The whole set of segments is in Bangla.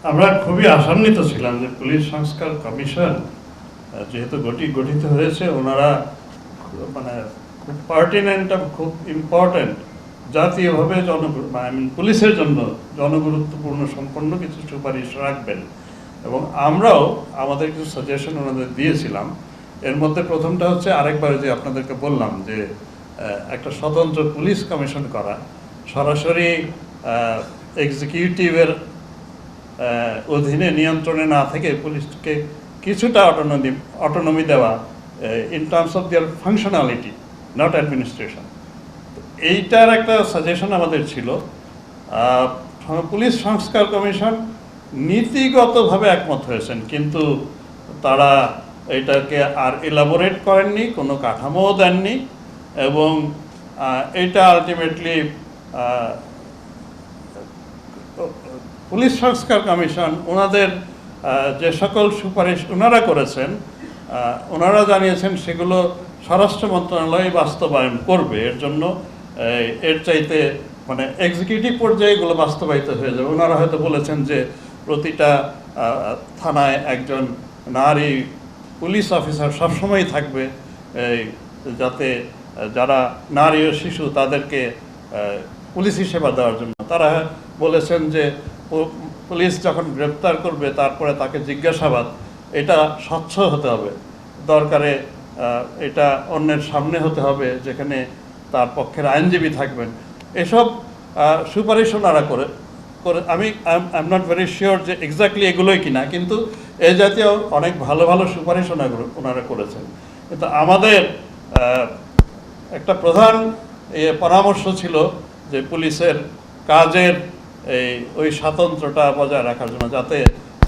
আমরা খুবই আশান্বিত ছিলাম যে পুলিশ সংস্কার কমিশন যেহেতু গঠিত হয়েছে, ওনারা মানে খুব পার্টিনেন্ট, খুব ইম্পর্টেন্ট, জাতীয়ভাবে পুলিশের জন্য জনগুরুত্বপূর্ণ সম্পন্ন কিছু সুপারিশ রাখবেন। এবং আমরাও আমাদের কিছু সাজেশন ওনাদের দিয়েছিলাম। এর মধ্যে প্রথমটা হচ্ছে, আরেকবার যে আপনাদেরকে বললাম যে একটা স্বতন্ত্র পুলিশ কমিশন করা, সরাসরি এক্সিকিউটিভের অধীনে নিয়ন্ত্রণে না থেকে পুলিশকে কিছুটা অটোনমি দেওয়া in terms of their functionality, not administration. এইটার একটা সাজেশন আমাদের ছিল। পুলিশ সংস্কার কমিশন নীতিগতভাবে একমত হয়েছেন, কিন্তু তারা এটাকে আর এলাবোরেট করেননি, কোনো কাঠামোও দেননি। এবং এটা আলটিমেটলি পুলিশ সংস্কার কমিশন ওনাদের যে সকল সুপারিশ ওনারা করেছেন, ওনারা জানিয়েছেন সেগুলো স্বরাষ্ট্র মন্ত্রণালয় বাস্তবায়ন করবে। এর জন্য এর চাইতে মানে এক্সিকিউটিভ পর্যায়ে এগুলো বাস্তবায়িত হয়ে যাবে। ওনারা হয়তো বলেছেন যে প্রতিটা থানায় একজন নারী পুলিশ অফিসার সবসময়ই থাকবে, যাতে যারা নারী ও শিশু তাদেরকে পুলিশি সেবা দেওয়ার জন্য। তারা বলেছেন যে পুলিশ যখন গ্রেপ্তার করবে তারপরে তাকে জিজ্ঞাসাবাদ এটা স্বচ্ছ হতে হবে, দরকারে এটা অন্যের সামনে হতে হবে, যেখানে তার পক্ষের আইনজীবী থাকবেন। এসব সুপারিশ ওনারা করে আমি I am not very sure যে এক্স্যাক্টলি এগুলোই কিনা, কিন্তু এই জাতীয় অনেক ভালো ভালো সুপারিশ ওনারা করেছেন। কিন্তু আমাদের একটা প্রধান পরামর্শ ছিল যে পুলিশের কাজের ওই স্বাতন্ত্র্যটা বজায় রাখার জন্য,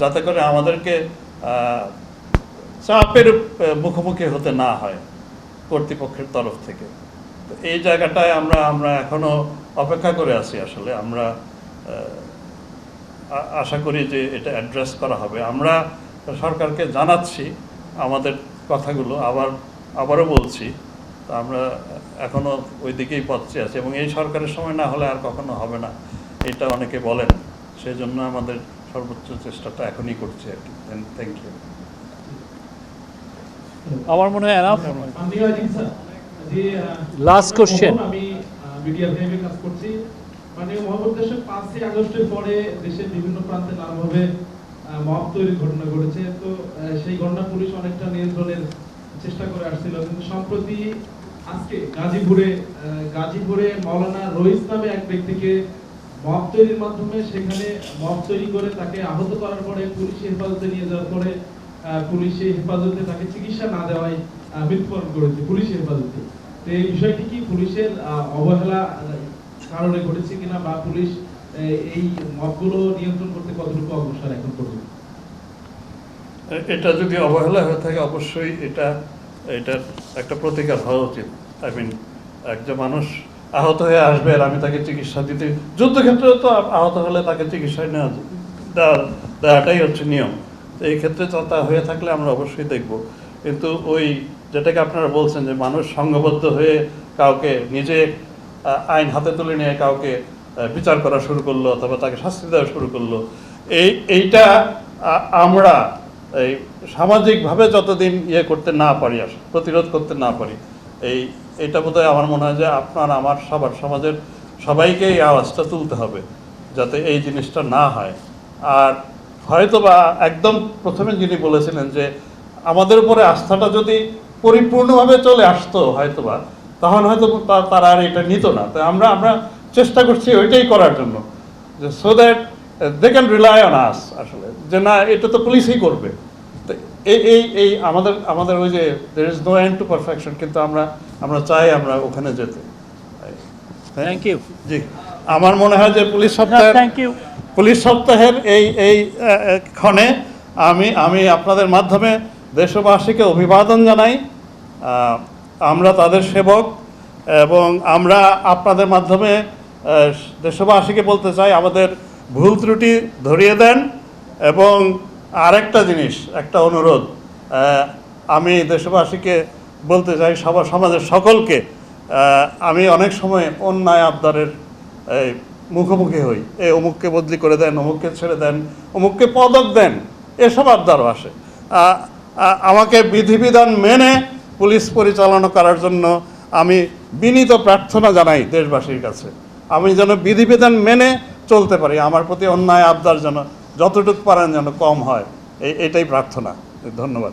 যাতে করে আমাদেরকে চাপের মুখোমুখি হতে না হয় কর্তৃপক্ষের তরফ থেকে। তো এই জায়গাটায় আমরা এখনো অপেক্ষা করে আছি। আসলে আমরা আশা করি যে এটা অ্যাড্রেস করা হবে। আমরা সরকারকে জানাচ্ছি আমাদের কথাগুলো, আবারও বলছি। তো আমরা এখনো ওই দিকেই পথে আছি, এবং এই সরকারের সময় না হলে আর কখনো হবে না, এটা অনেকে বলেন। সেই জন্য আমাদের সর্বোচ্চ চেষ্টাটা এখনই করছি আর কি। Thank you. আমার মনে হয় লাস্ট কোশ্চেন। আমি মিডিয়া ভেবে কাজ করছি। মাননীয় মহাপরিদর্শক 5ই আগস্টের পরে দেশের বিভিন্ন প্রান্তে নানাভাবে মব তৈরির ঘটনা ঘটেছে। তো সেই ঘটনা পুলিশ অনেকটা নিয়ন্ত্রণের চেষ্টা করে আসছিল, কিন্তু সম্প্রতি আজকে গাজীপুরে মাওলানা রইস নামে এক ব্যক্তিকে মব তৈরির মাধ্যমে সেখানে মব তৈরি করে তাকে আহত করার পরে পুলিশি হেফাজতে নিয়ে যাওয়ার পরে পুলিশি হেফাজতে তাকে চিকিৎসা না দেওয়ায় মৃত্যুবরণ করেছে পুলিশি হেফাজতে। তো এই বিষয়টি কি পুলিশের অবহেলা কারণে ঘটেছে কিনা, বা পুলিশ এই মবগুলো নিয়ন্ত্রণ করতে কতটুকু অগ্রসর এখন পর্যন্ত? এটা যদি অবহেলা হয়ে থাকে, অবশ্যই এটার একটা প্রতিকার হওয়া উচিত। আই মিন, একজন মানুষ আহত হয়ে আসবে আর আমি তাকে চিকিৎসা দিতে, যুদ্ধক্ষেত্রেও তো আহত হলে তাকে চিকিৎসা দেওয়াটাই হচ্ছে নিয়ম। তো এই ক্ষেত্রে তা হয়ে থাকলে আমরা অবশ্যই দেখব। কিন্তু ওই যেটাকে আপনারা বলছেন যে মানুষ সংঘবদ্ধ হয়ে কাউকে নিজে আইন হাতে তুলে নিয়ে কাউকে বিচার করা শুরু করলো অথবা তাকে শাস্তি দেওয়া শুরু করলো, এইটা আমরা এই সামাজিকভাবে যতদিন করতে না পারি, প্রতিরোধ করতে না পারি, এইটা বোধহয় আমার মনে হয় যে আপনার আমার সমাজের সবাইকে এই আওয়াজটা তুলতে হবে যাতে এই জিনিসটা না হয়। আর হয়তোবা একদম প্রথমে যিনি বলেছিলেন যে আমাদের উপরে আস্থাটা যদি পরিপূর্ণভাবে চলে আসতো হয়তোবা, তখন হয়তো তারা আর এটা নিত না। তো আমরা চেষ্টা করছি ওইটাই করার জন্য, যে so that they can rely on us, আসলে যে না, এটা তো পুলিশই করবে। তো এই আমাদের ওই যে there is no end to perfection, কিন্তু আমরা চাই আমরা ওখানে যেতে। Thank you. জি, আমার মনে হয় যে পুলিশ সপ্তাহের এই ক্ষণে আমি আপনাদের মাধ্যমে দেশবাসীকে অভিবাদন জানাই। আমরা তাদের সেবক, এবং আমরা আপনাদের মাধ্যমে দেশবাসীকে বলতে চাই আমাদের ভুল ত্রুটি ধরিয়ে দেন। এবং আরেকটা জিনিস, একটা অনুরোধ আমি দেশবাসীকে বলতে চাই, সমাজের সকলকে। আমি অনেক সময় অন্যায় আবদারের মুখোমুখি হই, অমুককে বদলি করে দেন, অমুককে ছেড়ে দেন, অমুককে পদক দেন, এসব আবদারও আসে। আমাকে বিধিবিধান মেনে পুলিশ পরিচালনা করার জন্য আমি বিনীত প্রার্থনা জানাই দেশবাসীর কাছে, আমি যেন বিধিবিধান মেনে চলতে পারি, আমার প্রতি অন্যায় আবদার যেন যতটুকু পারেন যেন কম হয়, এটাই প্রার্থনা। ধন্যবাদ।